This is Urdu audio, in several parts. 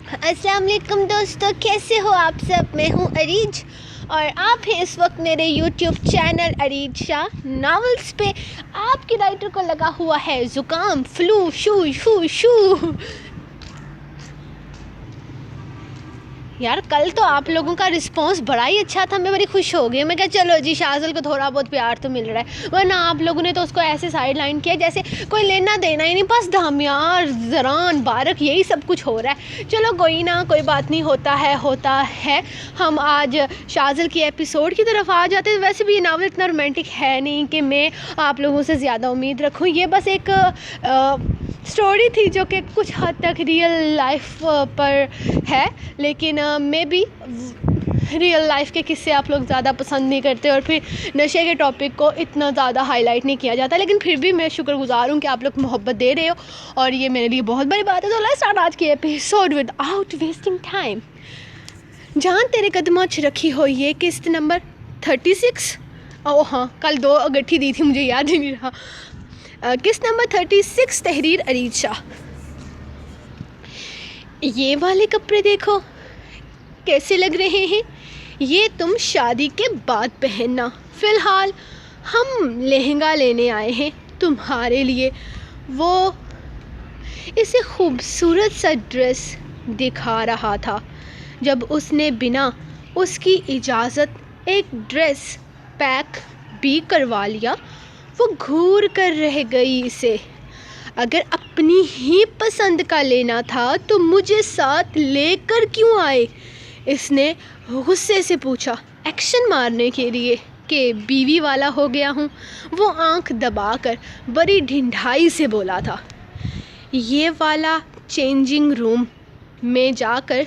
السلام علیکم دوستو، کیسے ہو آپ سب؟ میں ہوں اریج اور آپ ہیں اس وقت میرے یوٹیوب چینل اریج شاہ ناولز پہ۔ آپ کے رائٹر کو لگا ہوا ہے زکام، فلو، شو شو شو۔ یار کل تو آپ لوگوں کا رسپانس بڑا ہی اچھا تھا، میں بڑی خوش ہو گئی۔ میں کہا چلو جی شاذل کو تھوڑا بہت پیار تو مل رہا ہے، ورنہ آپ لوگوں نے تو اس کو ایسے سائڈ لائن کیا جیسے کوئی لینا دینا ہی نہیں، بس دھامیار زران بارک یہی سب کچھ ہو رہا ہے۔ چلو کوئی نہ، کوئی بات نہیں، ہوتا ہے۔ ہم آج شاذل کی ایپیسوڈ کی طرف آ جاتے ہیں۔ ویسے بھی یہ ناول اتنا رومانٹک ہے نہیں کہ میں آپ لوگوں سے زیادہ امید رکھوں، یہ بس ایک سٹوری تھی جو کہ کچھ حد تک ریئل لائف پر ہے، لیکن میں بھی ریئل لائف کے قصے آپ لوگ زیادہ پسند نہیں کرتے اور پھر نشے کے ٹاپک کو اتنا زیادہ ہائی لائٹ نہیں کیا جاتا، لیکن پھر بھی میں شکر گزار ہوں کہ آپ لوگ محبت دے رہے ہو اور یہ میرے لیے بہت بڑی بات ہے۔ تو لیٹس اسٹارٹ آج کی episode with out wasting time. جان تیرے قدموں چ رکھی ہو یہ قسط نمبر 36۔ ہاں کل 2 گٹھی دی تھی، مجھے یاد ہی نہیں رہا۔ قسط نمبر 36، تحریر اریج شاہ۔ یہ والے کپڑے دیکھو کیسے لگ رہے ہیں، یہ تم شادی کے بعد پہننا۔ فی الحال ہم لہنگا لینے آئے ہیں تمہارے لیے۔ وہ اسے خوبصورت سا ڈریس دکھا رہا تھا جب اس نے بنا اس کی اجازت ایک ڈریس پیک بھی کروا لیا۔ وہ گھور کر رہ گئی اسے۔ اگر اپنی ہی پسند کا لینا تھا تو مجھے ساتھ لے کر کیوں آئے؟ اس نے غصے سے پوچھا، ایکشن مارنے کے لیے کہ بیوی والا ہو گیا ہوں؟ وہ آنکھ دبا کر بڑی ڈھنڈائی سے بولا تھا، یہ والا چینجنگ روم میں جا کر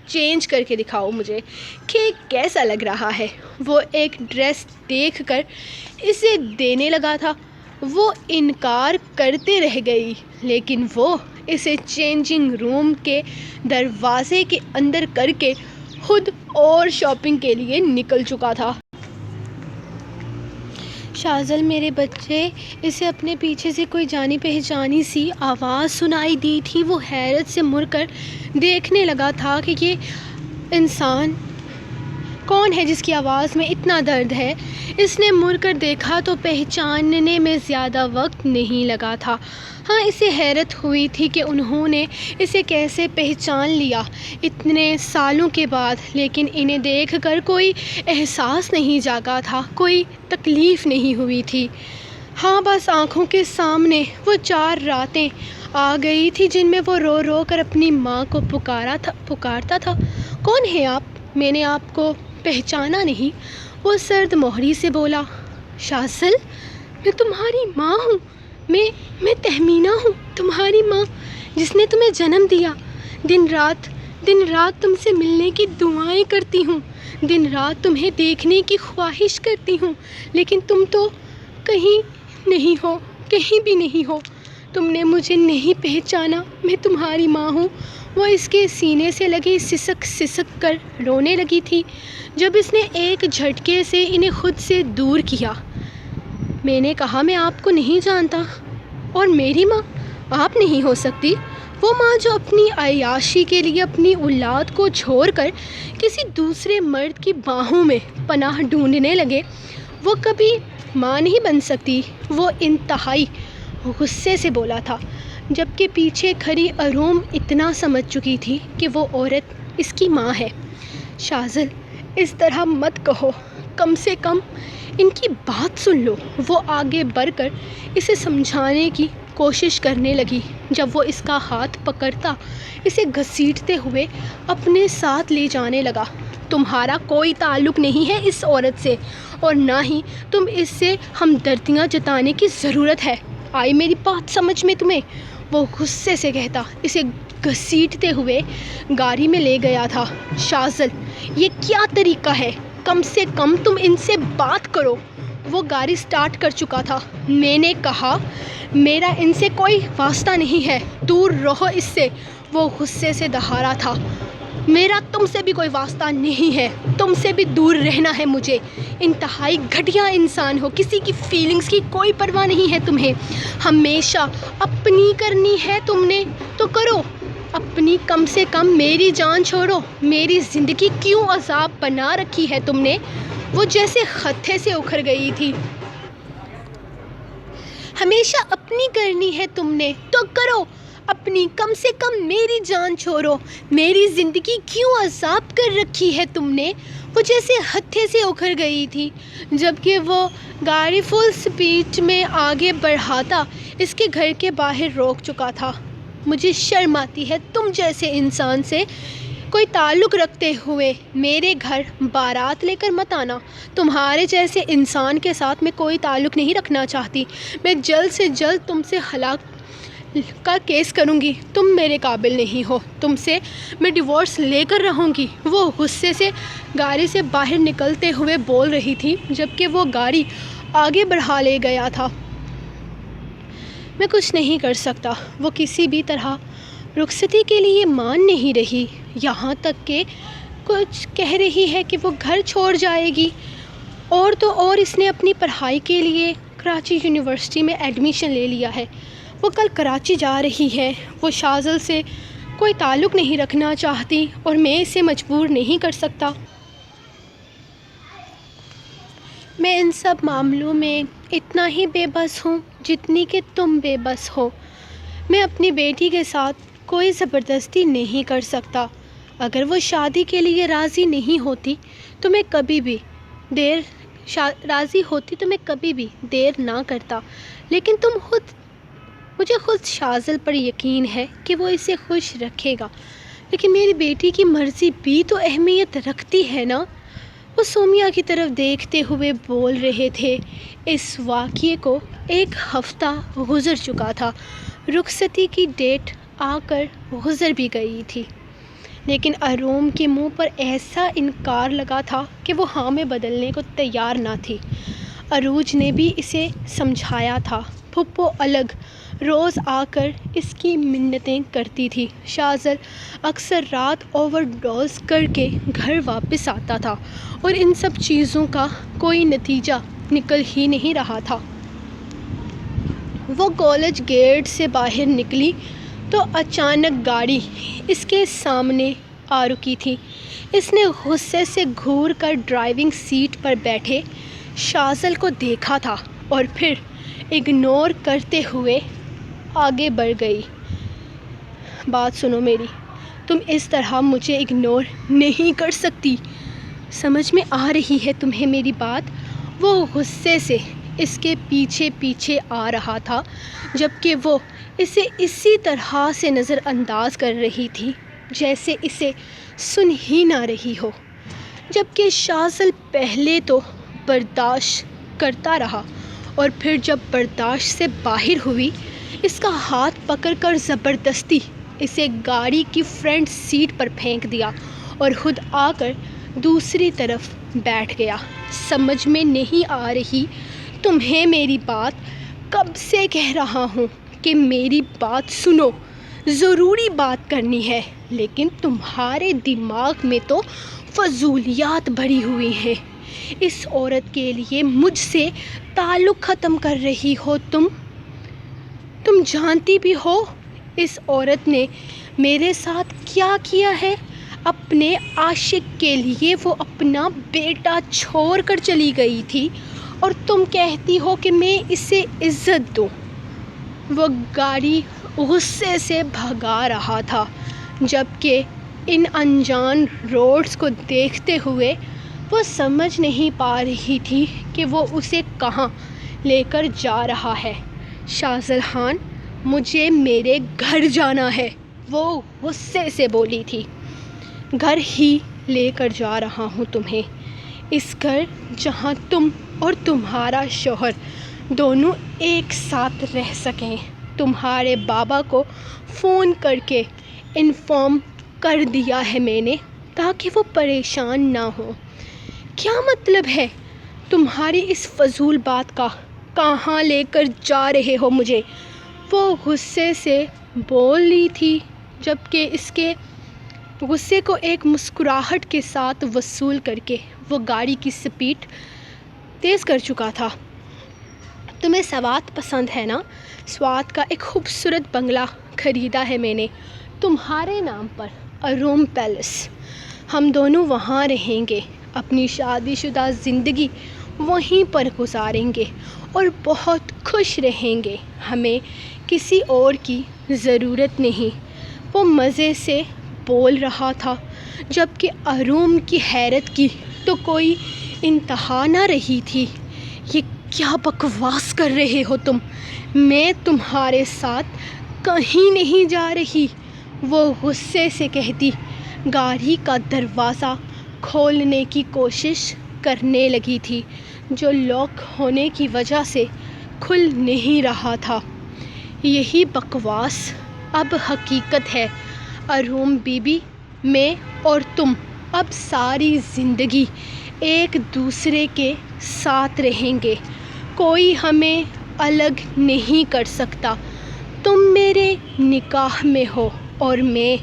چینج کر کے دکھاؤ مجھے کہ کیسا لگ رہا ہے۔ وہ ایک ڈریس دیکھ کر اسے دینے لگا تھا۔ وہ انکار کرتے رہ گئی، لیکن وہ اسے چینجنگ روم کے دروازے کے اندر کر کے خود اور شاپنگ کے لیے نکل چکا تھا۔ شاذل میرے بچے، اسے اپنے پیچھے سے کوئی جانی پہچانی سی آواز سنائی دی تھی۔ وہ حیرت سے مڑ کر دیکھنے لگا تھا کہ یہ انسان کون ہے جس کی آواز میں اتنا درد ہے۔ اس نے مڑ کر دیکھا تو پہچاننے میں زیادہ وقت نہیں لگا تھا۔ ہاں اسے حیرت ہوئی تھی کہ انہوں نے اسے کیسے پہچان لیا اتنے سالوں کے بعد، لیکن انہیں دیکھ کر کوئی احساس نہیں جاگا تھا، کوئی تکلیف نہیں ہوئی تھی۔ ہاں بس آنکھوں کے سامنے وہ 4 راتیں آ گئی تھی جن میں وہ رو رو کر اپنی ماں کو پکارتا تھا۔ کون ہے آپ؟ میں نے آپ کو پہچانا نہیں، وہ سرد مہری سے بولا۔ شاذل، میں تمہاری ماں ہوں، میں تہمینہ ہوں، تمہاری ماں جس نے تمہیں جنم دیا۔ دن رات تم سے ملنے کی دعائیں کرتی ہوں، دن رات تمہیں دیکھنے کی خواہش کرتی ہوں، لیکن تم تو کہیں نہیں ہو، کہیں بھی نہیں ہو۔ تم نے مجھے نہیں پہچانا، میں تمہاری ماں ہوں۔ وہ اس کے سینے سے لگے سسک کر رونے لگی تھی جب اس نے ایک جھٹکے سے انہیں خود سے دور کیا۔ میں نے کہا میں آپ کو نہیں جانتا، اور میری ماں آپ نہیں ہو سکتی۔ وہ ماں جو اپنی عیاشی کے لیے اپنی اولاد کو چھوڑ کر کسی دوسرے مرد کی باہوں میں پناہ ڈھونڈنے لگے، وہ کبھی ماں نہیں بن سکتی۔ وہ انتہائی غصے سے بولا تھا، جبکہ پیچھے کھڑی اروم اتنا سمجھ چکی تھی کہ وہ عورت اس کی ماں ہے۔ شاذل، اس طرح مت کہو، کم سے کم ان کی بات سن لو۔ وہ آگے بڑھ کر اسے سمجھانے کی کوشش کرنے لگی جب وہ اس کا ہاتھ پکڑتا اسے گھسیٹتے ہوئے اپنے ساتھ لے جانے لگا۔ تمہارا کوئی تعلق نہیں ہے اس عورت سے، اور نہ ہی تم اس سے ہمدردیاں جتانے کی ضرورت ہے۔ آئی میری بات سمجھ میں تمہیں؟ وہ غصے سے کہتا اسے گھسیٹتے ہوئے گاڑی میں لے گیا تھا۔ شاذل، یہ کیا طریقہ ہے؟ کم سے کم تم ان سے بات کرو۔ وہ گاڑی سٹارٹ کر چکا تھا۔ میں نے کہا میرا ان سے کوئی واسطہ نہیں ہے، دور رہو اس سے، وہ غصے سے دہارا تھا۔ میرا تم سے بھی کوئی واسطہ نہیں ہے، تم سے بھی دور رہنا ہے مجھے۔ انتہائی گھٹیا انسان ہو، کسی کی فیلنگز کی کوئی پرواہ نہیں ہے تمہیں، ہمیشہ اپنی کرنی ہے تم نے تو کرو، اپنی کم سے کم میری جان چھوڑو، میری زندگی کیوں عذاب بنا رکھی ہے تم نے؟ وہ جیسے خطے سے اکھڑ گئی تھی۔ ہمیشہ اپنی کرنی ہے تم نے تو کرو اپنی، کم سے کم میری جان چھوڑو، میری زندگی کیوں عذاب کر رکھی ہے تم نے؟ وہ جیسے ہتھے سے اکھڑ گئی تھی، جبکہ وہ گاڑی فل سپیڈ میں آگے بڑھاتا اس کے گھر کے باہر روک چکا تھا۔ مجھے شرم آتی ہے تم جیسے انسان سے کوئی تعلق رکھتے ہوئے میرے گھر بارات لے کر مت آنا۔ تمہارے جیسے انسان کے ساتھ میں کوئی تعلق نہیں رکھنا چاہتی۔ میں جلد سے جلد تم سے طلاق کا کیس کروں گی، تم میرے قابل نہیں ہو، تم سے میں ڈیورس لے کر رہوں گی۔ وہ غصے سے گاڑی سے باہر نکلتے ہوئے بول رہی تھی، جبکہ وہ گاڑی آگے بڑھا لے گیا تھا۔ میں کچھ نہیں کر سکتا۔ وہ کسی بھی طرح رخصتی کے لیے مان نہیں رہی، یہاں تک کہ کچھ کہہ رہی ہے کہ وہ گھر چھوڑ جائے گی۔ اور تو اور اس نے اپنی پڑھائی کے لیے کراچی یونیورسٹی میں ایڈمیشن لے لیا ہے۔ وہ کل کراچی جا رہی ہے۔ وہ شاذل سے کوئی تعلق نہیں رکھنا چاہتی اور میں اسے مجبور نہیں کر سکتا۔ میں ان سب معاملوں میں اتنا ہی بے بس ہوں جتنی کہ تم بے بس ہو۔ میں اپنی بیٹی کے ساتھ کوئی زبردستی نہیں کر سکتا۔ اگر وہ شادی کے لیے راضی نہیں ہوتی تو میں کبھی بھی دیر نہ کرتا، لیکن مجھے خود شاذل پر یقین ہے کہ وہ اسے خوش رکھے گا، لیکن میری بیٹی کی مرضی بھی تو اہمیت رکھتی ہے نا۔ وہ سومیا کی طرف دیکھتے ہوئے بول رہے تھے۔ اس واقعے کو 1 ہفتہ گزر چکا تھا۔ رخصتی کی ڈیٹ آ کر گزر بھی گئی تھی، لیکن اروم کے منہ پر ایسا انکار لگا تھا کہ وہ ہاں میں بدلنے کو تیار نہ تھی۔ عروج نے بھی اسے سمجھایا تھا۔ پھپھو الگ روز آ کر اس کی منتیں کرتی تھی۔ شاذل اکثر رات اوور ڈوز کر کے گھر واپس آتا تھا اور ان سب چیزوں کا کوئی نتیجہ نکل ہی نہیں رہا تھا۔ وہ کالج گیٹ سے باہر نکلی تو اچانک گاڑی اس کے سامنے آ رکی تھی۔ اس نے غصے سے گھور کر ڈرائیونگ سیٹ پر بیٹھے شاذل کو دیکھا تھا اور پھر اگنور کرتے ہوئے آگے بڑھ گئی۔ بات سنو میری، تم اس طرح مجھے اگنور نہیں کر سکتی۔ سمجھ میں آ رہی ہے تمہیں میری بات؟ وہ غصے سے اس کے پیچھے پیچھے آ رہا تھا، جبکہ وہ اسے اسی طرح سے نظر انداز کر رہی تھی جیسے اسے سن ہی نہ رہی ہو۔ جبکہ شاذل پہلے تو برداشت کرتا رہا اور پھر جب برداشت سے باہر ہوئی، اس کا ہاتھ پکڑ کر زبردستی اسے گاڑی کی فرنٹ سیٹ پر پھینک دیا اور خود آ کر دوسری طرف بیٹھ گیا۔ سمجھ میں نہیں آ رہی تمہیں میری بات؟ کب سے کہہ رہا ہوں کہ میری بات سنو، ضروری بات کرنی ہے، لیکن تمہارے دماغ میں تو فضولیات بھری ہوئی ہیں۔ اس عورت کے لیے مجھ سے تعلق ختم کر رہی ہو تم جانتی بھی ہو اس عورت نے میرے ساتھ کیا کیا ہے؟ اپنے عاشق کے لیے وہ اپنا بیٹا چھوڑ کر چلی گئی تھی اور تم کہتی ہو کہ میں اسے عزت دوں۔ وہ گاڑی غصے سے بھگا رہا تھا، جبکہ ان انجان روڈز کو دیکھتے ہوئے وہ سمجھ نہیں پا رہی تھی کہ وہ اسے کہاں لے کر جا رہا ہے۔ شاذل خان، مجھے میرے گھر جانا ہے، وہ غصے سے بولی تھی۔ گھر ہی لے کر جا رہا ہوں تمہیں، اس گھر جہاں تم اور تمہارا شوہر دونوں ایک ساتھ رہ سکیں۔ تمہارے بابا کو فون کر کے انفارم کر دیا ہے میں نے، تاکہ وہ پریشان نہ ہو۔ کیا مطلب ہے تمہاری اس فضول بات کا؟ کہاں لے کر جا رہے ہو مجھے؟ وہ غصے سے بولی تھی، جبکہ اس کے غصے کو ایک مسکراہٹ کے ساتھ وصول کر کے وہ گاڑی کی سپیڈ تیز کر چکا تھا۔ تمہیں سوات پسند ہے نا؟ سوات کا ایک خوبصورت بنگلہ خریدا ہے میں نے، تمہارے نام پر اروم پیلس، ہم دونوں وہاں رہیں گے، اپنی شادی شدہ زندگی وہیں پر گزاریں گے اور بہت خوش رہیں گے، ہمیں کسی اور کی ضرورت نہیں۔ وہ مزے سے بول رہا تھا جبکہ اروم کی حیرت کی تو کوئی انتہا نہ رہی تھی۔ یہ کیا بکواس کر رہے ہو تم؟ میں تمہارے ساتھ کہیں نہیں جا رہی، وہ غصے سے کہتی، گاڑی کا دروازہ کھولنے کی کوشش کرنے لگی تھی جو لاک ہونے کی وجہ سے کھل نہیں رہا تھا۔ یہی بکواس اب حقیقت ہے اروم بی بی، میں اور تم اب ساری زندگی ایک دوسرے کے ساتھ رہیں گے، کوئی ہمیں الگ نہیں کر سکتا۔ تم میرے نکاح میں ہو اور میں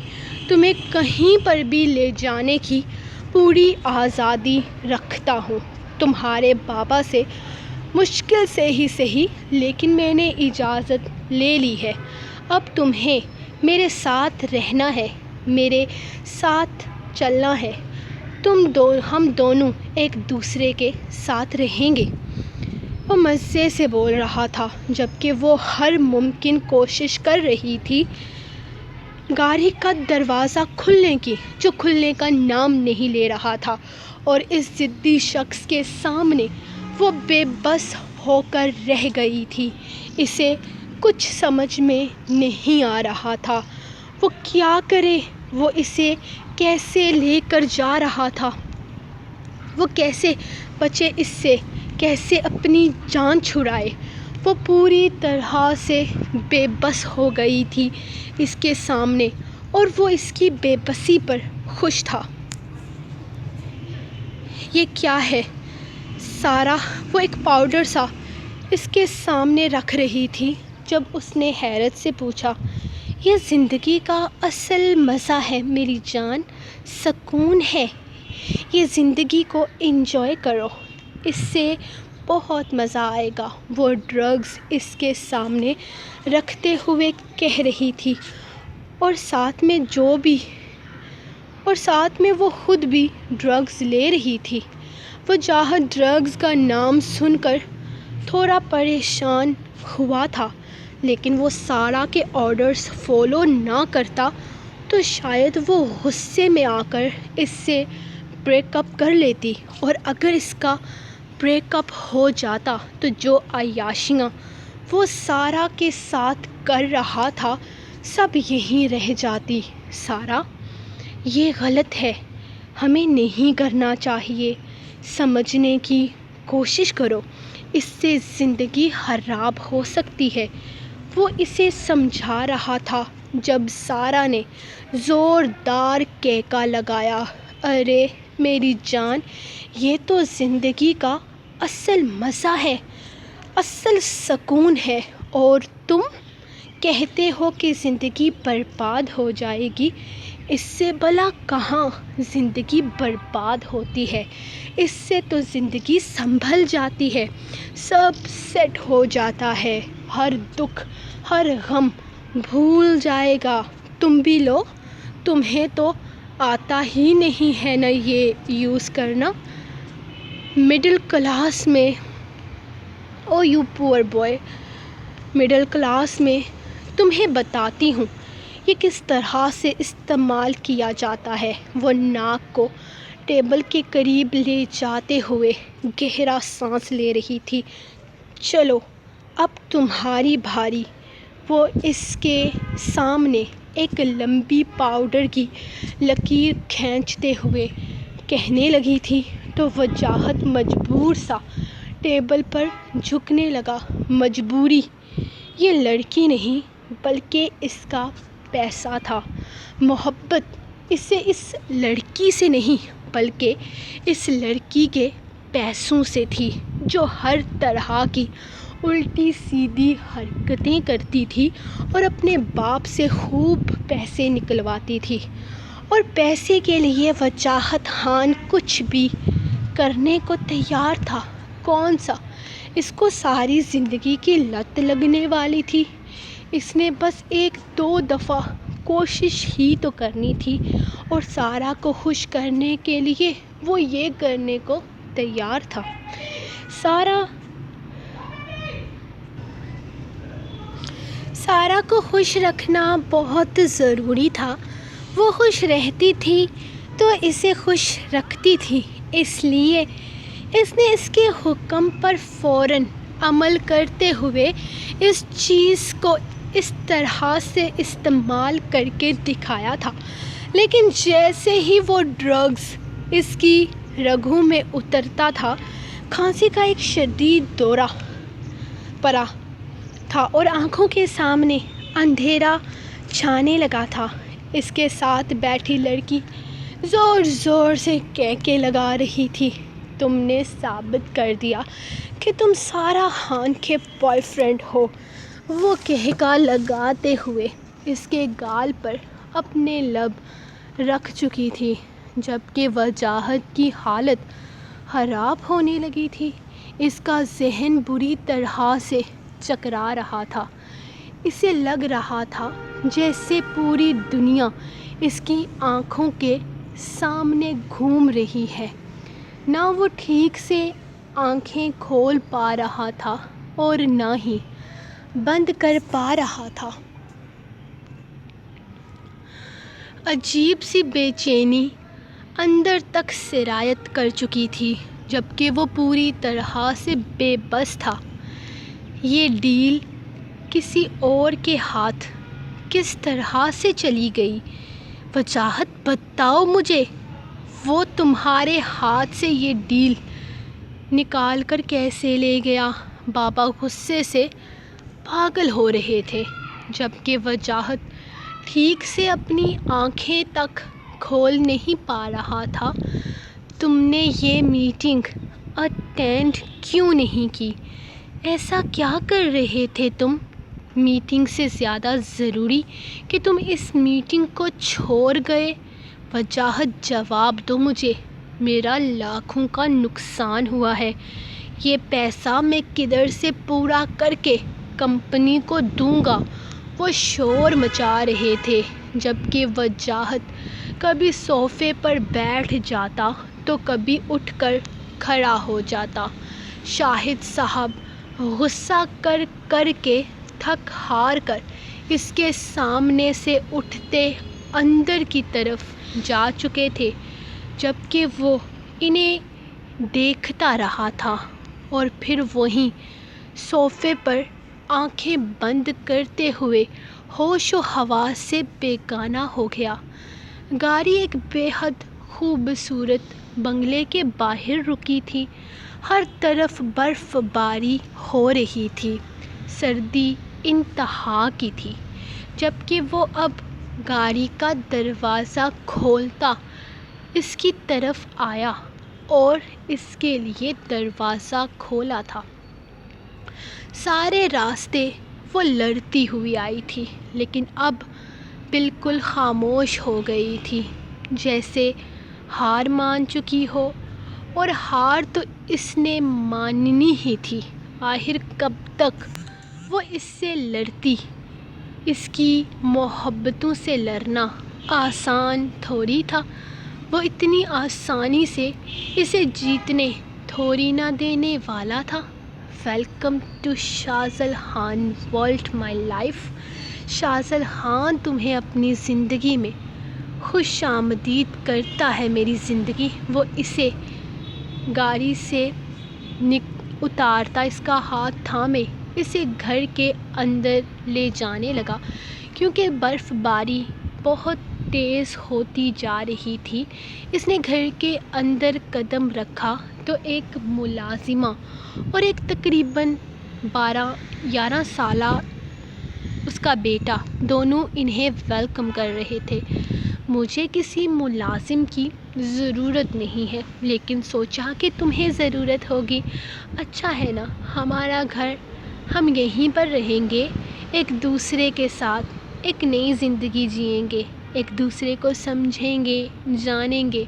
تمہیں کہیں پر بھی لے جانے کی پوری آزادی رکھتا ہوں۔ تمہارے بابا سے مشکل سے ہی صحیح لیکن میں نے اجازت لے لی ہے۔ اب تمہیں میرے ساتھ رہنا ہے، میرے ساتھ چلنا ہے، ہم دونوں ایک دوسرے کے ساتھ رہیں گے۔ وہ مزے سے بول رہا تھا جبکہ وہ ہر ممکن کوشش کر رہی تھی گاڑی کا دروازہ کھلنے کی، جو کھلنے کا نام نہیں لے رہا تھا، اور اس ضدی شخص کے سامنے وہ بے بس ہو کر رہ گئی تھی۔ اسے کچھ سمجھ میں نہیں آ رہا تھا وہ کیا کرے، وہ اسے کیسے لے کر جا رہا تھا، وہ کیسے بچے اس سے، کیسے اپنی جان چھڑائے۔ وہ پوری طرح سے بے بس ہو گئی تھی اس کے سامنے اور وہ اس کی بے بسی پر خوش تھا۔ یہ کیا ہے سارا؟ وہ ایک پاؤڈر سا اس کے سامنے رکھ رہی تھی جب اس نے حیرت سے پوچھا۔ یہ زندگی کا اصل مزہ ہے میری جان، سکون ہے، یہ زندگی کو انجوائے کرو، اس سے بہت مزہ آئے گا، وہ ڈرگز اس کے سامنے رکھتے ہوئے کہہ رہی تھی، اور ساتھ میں وہ خود بھی ڈرگز لے رہی تھی۔ وہ چاہت ڈرگز کا نام سن کر تھوڑا پریشان ہوا تھا، لیکن وہ سارا کے آرڈرز فالو نہ کرتا تو شاید وہ غصے میں آ کر اس سے بریک اپ کر لیتی، اور اگر اس کا بریک اپ ہو جاتا تو جو عیاشیاں وہ سارا کے ساتھ کر رہا تھا سب یہیں رہ جاتی۔ سارا، یہ غلط ہے، ہمیں نہیں کرنا چاہیے، سمجھنے کی کوشش کرو، اس سے زندگی خراب ہو سکتی ہے۔ وہ اسے سمجھا رہا تھا جب سارا نے زوردار کینکا لگایا، ارے میری جان، یہ تو زندگی کا اصل مزہ ہے، اصل سکون ہے، اور تم کہتے ہو کہ زندگی برباد ہو جائے گی، اس سے بھلا کہاں زندگی برباد ہوتی ہے، اس سے تو زندگی سنبھل جاتی ہے، سب سیٹ ہو جاتا ہے، ہر دکھ ہر غم بھول جائے گا۔ تم بھی لو، تمہیں تو آتا ہی نہیں ہے نا یہ یوز کرنا، مڈل کلاس میں، او یو پور بوائے، مڈل کلاس میں تمہیں بتاتی ہوں یہ کس طرح سے استعمال کیا جاتا ہے۔ وہ ناک کو ٹیبل کے قریب لے جاتے ہوئے گہرا سانس لے رہی تھی۔ چلو اب تمہاری باری، وہ اس کے سامنے ایک لمبی پاؤڈر کی لکیر کھینچتے ہوئے کہنے لگی تھی تو وجاہت مجبور سا ٹیبل پر جھکنے لگا۔ مجبوری؟ یہ لڑکی نہیں بلکہ اس کا پیسہ تھا، محبت اسے اس لڑکی سے نہیں بلکہ اس لڑکی کے پیسوں سے تھی، جو ہر طرح کی الٹی سیدھی حرکتیں کرتی تھی اور اپنے باپ سے خوب پیسے نکلواتی تھی، اور پیسے کے لیے وجاہت خان کچھ بھی کرنے کو تیار تھا۔ کون سا اس کو ساری زندگی کی لت لگنے والی تھی، اس نے بس ایک دو دفعہ کوشش ہی تو کرنی تھی، اور سارا کو خوش کرنے کے لیے وہ یہ کرنے کو تیار تھا۔ سارا کو خوش رکھنا بہت ضروری تھا۔ وہ خوش رہتی تھی تو اسے خوش رکھتی تھی، اس لیے اس نے اس کے حکم پر فوراً عمل کرتے ہوئے اس چیز کو اس طرح سے استعمال کر کے دکھایا تھا۔ لیکن جیسے ہی وہ ڈرگز اس کی رگوں میں اترتا تھا، کھانسی کا ایک شدید دورہ پڑا تھا اور آنکھوں کے سامنے اندھیرا چھانے لگا تھا۔ اس کے ساتھ بیٹھی لڑکی زور زور سے کینکیں لگا رہی تھی، تم نے ثابت کر دیا کہ تم سارا خان کے بوائے فرینڈ ہو، وہ کہکا لگاتے ہوئے اس کے گال پر اپنے لب رکھ چکی تھی، جبکہ وجاہت کی حالت خراب ہونے لگی تھی۔ اس کا ذہن بری طرح سے چکرا رہا تھا۔ اسے لگ رہا تھا جیسے پوری دنیا اس کی آنکھوں کے سامنے گھوم رہی ہے۔ نہ وہ ٹھیک سے آنکھیں کھول پا رہا تھا اور نہ ہی بند کر پا رہا تھا۔ عجیب سی بے چینی اندر تک سرایت کر چکی تھی، جبکہ وہ پوری طرح سے بے بس تھا۔ یہ ڈیل کسی اور کے ہاتھ کس طرح سے چلی گئی؟ وجاہت بتاؤ مجھے، وہ تمہارے ہاتھ سے یہ ڈیل نکال کر کیسے لے گیا؟ بابا غصے سے پاگل ہو رہے تھے، جبکہ وجاہت ٹھیک سے اپنی آنکھیں تک کھول نہیں پا رہا تھا۔ تم نے یہ میٹنگ اٹینڈ کیوں نہیں کی؟ ایسا کیا کر رہے تھے تم؟ میٹنگ سے زیادہ ضروری کہ تم اس میٹنگ کو چھوڑ گئے؟ وجاہت جواب دو مجھے، میرا لاکھوں کا نقصان ہوا ہے، یہ پیسہ میں کدھر سے پورا کر کے کمپنی کو دوں گا؟ وہ شور مچا رہے تھے، جبکہ وجاہت کبھی صوفے پر بیٹھ جاتا تو کبھی اٹھ کر کھڑا ہو جاتا۔ شاہد صاحب غصہ کر کر کے تھک ہار کر اس کے سامنے سے اٹھتے اندر کی طرف جا چکے تھے، جبکہ وہ انہیں دیکھتا رہا تھا اور پھر وہیں صوفے پر آنکھیں بند کرتے ہوئے ہوش و حواس سے بیگانہ ہو گیا۔ گاڑی ایک بے حد خوبصورت بنگلے کے باہر رکی تھی۔ ہر طرف برف باری ہو رہی تھی، سردی انتہا کی تھی، جبکہ وہ اب گاڑی کا دروازہ کھولتا اس کی طرف آیا اور اس کے لیے دروازہ کھولا تھا۔ سارے راستے وہ لڑتی ہوئی آئی تھی، لیکن اب بالکل خاموش ہو گئی تھی، جیسے ہار مان چکی ہو، اور ہار تو اس نے ماننی ہی تھی۔ آخر کب تک وہ اس سے لڑتی؟ اس کی محبتوں سے لڑنا آسان تھوڑی تھا، وہ اتنی آسانی سے اسے جیتنے تھوڑی نہ دینے والا تھا۔ Welcome to Shazil Khan world my life. Shazil Khan تمہیں اپنی زندگی میں خوش آمدید کرتا ہے میری زندگی۔ وہ اسے گاڑی سے اتارتا اس کا ہاتھ تھامے اسے گھر کے اندر لے جانے لگا، کیونکہ برف باری بہت تیز ہوتی جا رہی تھی۔ اس نے گھر کے اندر قدم رکھا تو ایک ملازمہ اور ایک تقریباً 11 سالہ اس کا بیٹا دونوں انہیں ویلکم کر رہے تھے۔ مجھے کسی ملازم کی ضرورت نہیں ہے، لیکن سوچا کہ تمہیں ضرورت ہوگی۔ اچھا ہے نا، ہمارا گھر، ہم یہیں پر رہیں گے، ایک دوسرے کے ساتھ ایک نئی زندگی جئیں گے، ایک دوسرے کو سمجھیں گے، جانیں گے،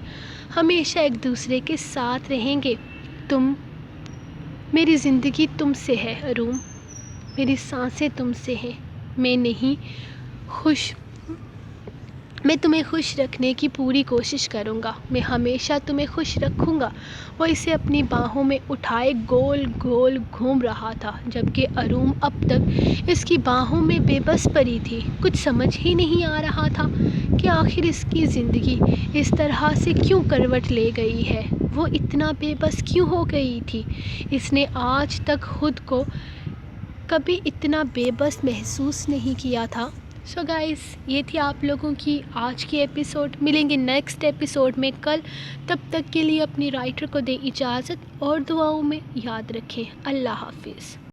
ہمیشہ ایک دوسرے کے ساتھ رہیں گے۔ میری زندگی تم سے ہے اروم، میری سانسیں تم سے ہیں۔ میں نہیں خوش میں تمہیں خوش رکھنے کی پوری کوشش کروں گا، میں ہمیشہ تمہیں خوش رکھوں گا۔ وہ اسے اپنی باہوں میں اٹھائے گول گول گھوم رہا تھا، جبکہ اروم اب تک اس کی باہوں میں بے بس پڑی تھی۔ کچھ سمجھ ہی نہیں آ رہا تھا کہ آخر اس کی زندگی اس طرح سے کیوں کروٹ لے گئی ہے۔ وہ اتنا بے بس کیوں ہو گئی تھی؟ اس نے آج تک خود کو کبھی اتنا بے بس محسوس نہیں کیا تھا۔ سو گائز، یہ تھی آپ لوگوں کی آج کی ایپیسوڈ۔ ملیں گے نیکسٹ ایپیسوڈ میں کل، تب تک کے لیے اپنی رائٹر کو دے اجازت اور دعاؤں میں یاد رکھیں۔ اللہ حافظ۔